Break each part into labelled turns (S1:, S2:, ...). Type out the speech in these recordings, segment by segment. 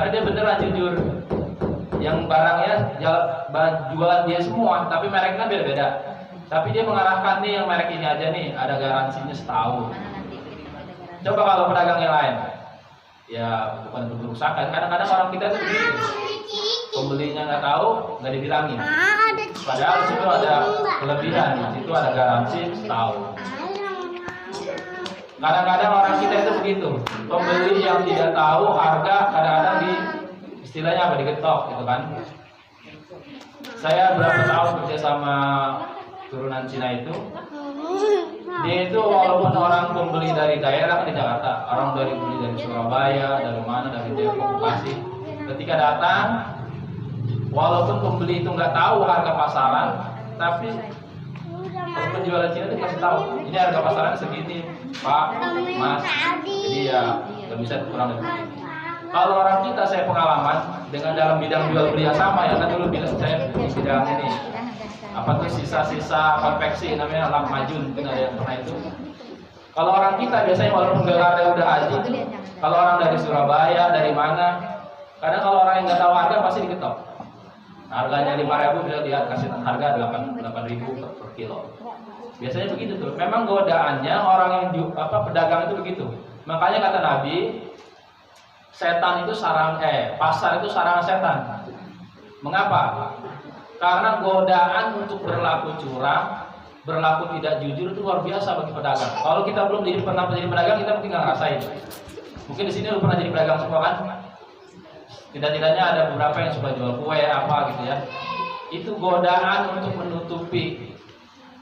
S1: karena dia beneran jujur. Yang barangnya jualan dia semua, tapi mereknya beda-beda. Tapi dia mengarahkan nih yang merek ini aja nih, ada garansinya setahun. Coba kalau pedagang yang lain, ya bukan untuk kerusakan. Kadang-kadang orang kita tuh begitu. Pembelinya nggak tahu, nggak dibilangin. Padahal situ ada kelebihan, di situ ada garansi setahun. Kadang-kadang orang kita itu begitu. Pembeli yang tidak tahu harga kadang-kadang istilahnya apa, digetok gitu kan. Saya berapa tahun kerja sama turunan Cina itu, dia itu walaupun orang pembeli dari daerah di Jakarta, orang beli dari Surabaya, dari mana, dari Depok, Bekasi, ketika datang, walaupun pembeli itu nggak tahu harga pasaran, tapi penjual Cina itu kasih tahu, ini harga pasaran segini, Pak, Mas, jadi ya nggak bisa kurang lebih. Kalau orang kita, saya pengalaman dengan dalam bidang jual beli yang sama, ya kan dulu bilang saya di bidang ini, apa tuh sisa-sisa konveksi namanya lam majun, mungkin ada yang pernah itu. Kalau orang kita biasanya walaupun gelarnya udah haji, kalau orang dari Surabaya, dari mana, kadang kalau orang yang nggak tahu harga pasti diketok. Harganya 5.000 bisa dia kasih harga 8.000 per kilo. Biasanya begitu tuh. Memang godaannya orang yang pedagang itu begitu. Makanya kata Nabi, setan itu pasar itu sarang setan. Mengapa? Karena godaan untuk berlaku curang, berlaku tidak jujur itu luar biasa bagi pedagang. Kalau kita belum pernah jadi pedagang, kita mungkin nggak ngerasain. Mungkin di sini lu pernah jadi pedagang semua kan? Tidak-tidaknya ada beberapa yang suka jual kue apa gitu ya. Itu godaan untuk menutupi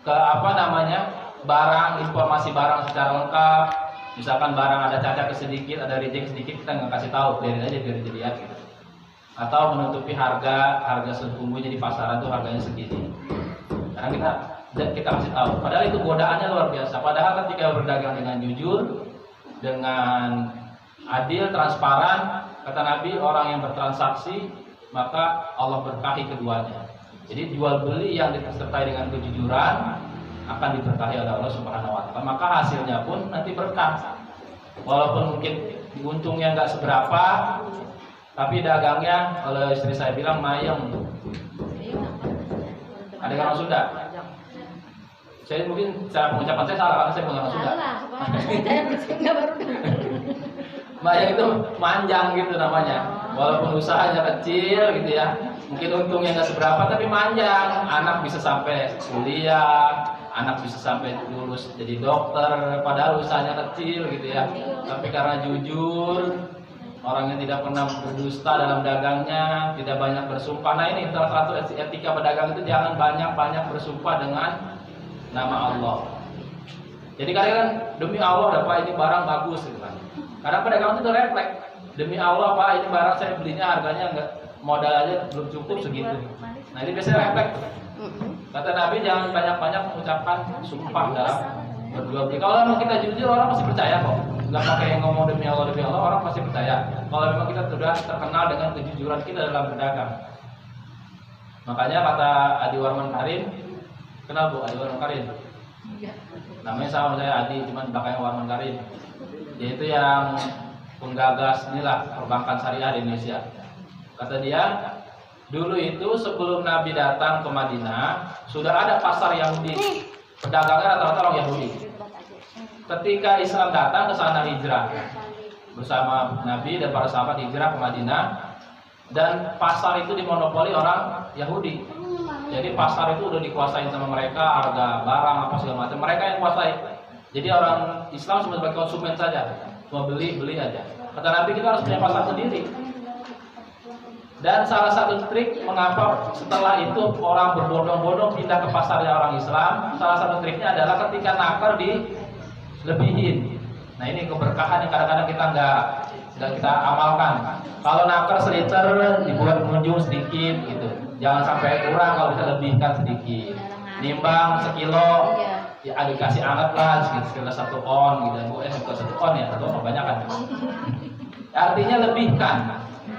S1: barang, informasi barang secara lengkap. Misalkan barang ada cacat sedikit, ada reject sedikit, kita nggak kasih tahu, biarin aja biar dilihat gitu. Atau menutupi harga sesungguhnya di pasaran tuh harganya segini. Karena kita kasih tahu. Padahal itu godaannya luar biasa. Padahal ketika berdagang dengan jujur, dengan adil, transparan, kata Nabi, orang yang bertransaksi maka Allah berkahi keduanya. Jadi jual beli yang disertai dengan kejujuran akan diberkahi oleh Allah Subhanahu wa taala. Maka hasilnya pun nanti berkah. Walaupun mungkin untungnya nggak seberapa, tapi dagangnya, kalau istri saya bilang mayem. Ada yang orang Sunda? Saya mungkin cara pengucapan saya salah karena saya bukan orang Sunda. Mayang itu manjang gitu namanya. Walaupun usahanya kecil gitu ya, mungkin untungnya nggak seberapa tapi manjang. Anak bisa sampai kuliah, anak bisa sampai lulus jadi dokter, padahal usahanya kecil gitu ya. Tapi karena jujur, orang yang tidak pernah berdusta dalam dagangnya, tidak banyak bersumpah. Nah ini salah satu etika pedagang itu, jangan banyak-banyak bersumpah dengan nama Allah. Jadi kalian demi Allah dapat ini barang bagus gitu kan. Karena pedagang itu refleks, demi Allah Pak ini barang saya belinya harganya nggak, modal aja belum cukup segitu. Nah ini biasanya refleks. Kata Nabi jangan banyak-banyak mengucapkan sumpah dalam berjual beli. Kalau memang kita jujur orang pasti percaya kok. Nggak pakai ngomong demi Allah orang pasti percaya. Kalau memang kita sudah terkenal dengan kejujuran kita dalam berdagang. Makanya kata Adi Warman Karim, kenal Bu Adi Warman Karim? Namanya sama saya Adi, cuman belakangnya Warman Karim. Yaitu yang penggagas inilah perbankan syariah di Indonesia. Kata dia, dulu itu sebelum Nabi datang ke Madinah sudah ada pasar Yahudi. Pedagangnya rata-rata orang Yahudi. Ketika Islam datang ke sana hijrah bersama Nabi dan para sahabat hijrah ke Madinah, dan pasar itu dimonopoli orang Yahudi. Jadi pasar itu udah dikuasain sama mereka, harga barang apa segala macam mereka yang kuasai. Jadi orang Islam cuma sebagai konsumen saja, mau beli aja. Kata Nabi kita harus punya pasar sendiri. Dan salah satu trik mengapa setelah itu orang berbondong-bondong pindah ke pasarnya orang Islam, salah satu triknya adalah ketika nakar dilebihin. Nah ini keberkahan yang kadang-kadang kita nggak kita amalkan. Kalau nakar seliter dibuat menunjuk sedikit gitu, jangan sampai kurang, kalau bisa lebihkan sedikit. Nimbang sekilo, ya dikasih anget lah sekitar 1 on gitu. Bukan 1 on ya, 1 on kebanyakan. Artinya lebihkan.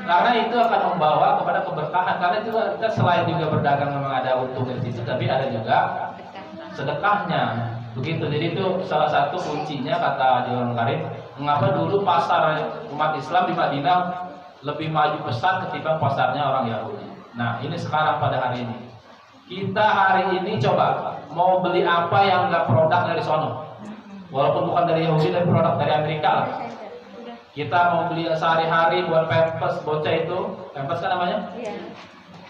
S1: Karena itu akan membawa kepada keberkahan. Karena itu kita selain juga berdagang memang ada untung dari situ, tapi ada juga sedekahnya. Begitu. Jadi itu salah satu kuncinya kata Dewan Karim. Mengapa dulu pasar umat Islam di Madinah lebih maju pesat ketimbang pasarnya orang Yahudi. Nah, ini sekarang pada hari ini. Kita hari ini coba mau beli apa yang nggak produk dari sono. Walaupun bukan dari Yahudi, tapi produk dari Amerika lah. Kita mau beli sehari-hari buat pampers bocah itu, pampers kan namanya?
S2: Iya.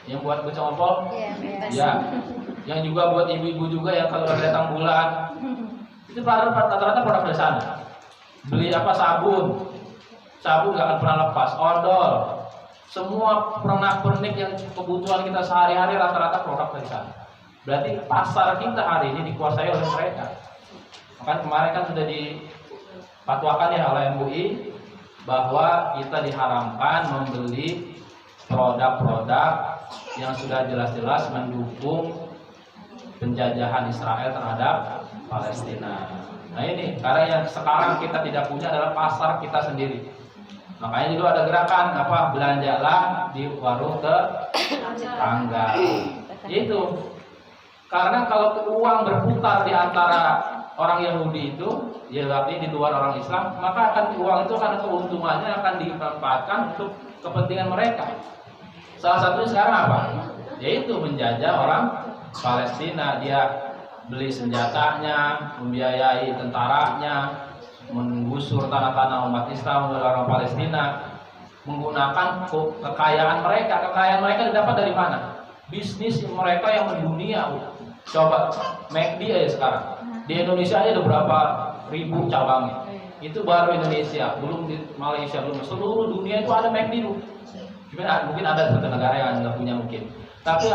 S1: Yang buat bocah ngompol?
S2: Iya, bebas.
S1: Ya. Yang juga buat ibu-ibu juga ya kalau ada datang bulan. Itu rata-rata produk dari sana. Beli apa, sabun nggak akan pernah lepas, odol, semua pernak-pernik yang kebutuhan kita sehari-hari rata-rata produk dari sana. Berarti pasar kita hari ini dikuasai oleh mereka. Makanya kemarin kan sudah difatwakan ya oleh MUI bahwa kita diharamkan membeli produk-produk yang sudah jelas-jelas mendukung penjajahan Israel terhadap Palestina. Nah ini, karena yang sekarang kita tidak punya adalah pasar kita sendiri. Makanya dulu ada gerakan apa, belanjalah di warung tetangga. Itu karena kalau uang berputar di antara orang Yahudi itu, ya berarti di luar orang Islam, maka akan uang itu akan keuntungannya akan dimanfaatkan untuk kepentingan mereka. Salah satunya sekarang apa? Yaitu menjajah orang Palestina. Dia beli senjatanya, membiayai tentaranya, menggusur tanah-tanah umat Islam dari orang Palestina, menggunakan kekayaan mereka. Kekayaan mereka didapat dari mana? Bisnis mereka yang mendunia. Coba McD aja sekarang. Di Indonesia aja ada berapa ribu cabangnya. Itu baru Indonesia, belum di Malaysia, belum seluruh dunia itu ada McD dulu. Mungkin ada satu negara yang nggak punya mungkin. Tapi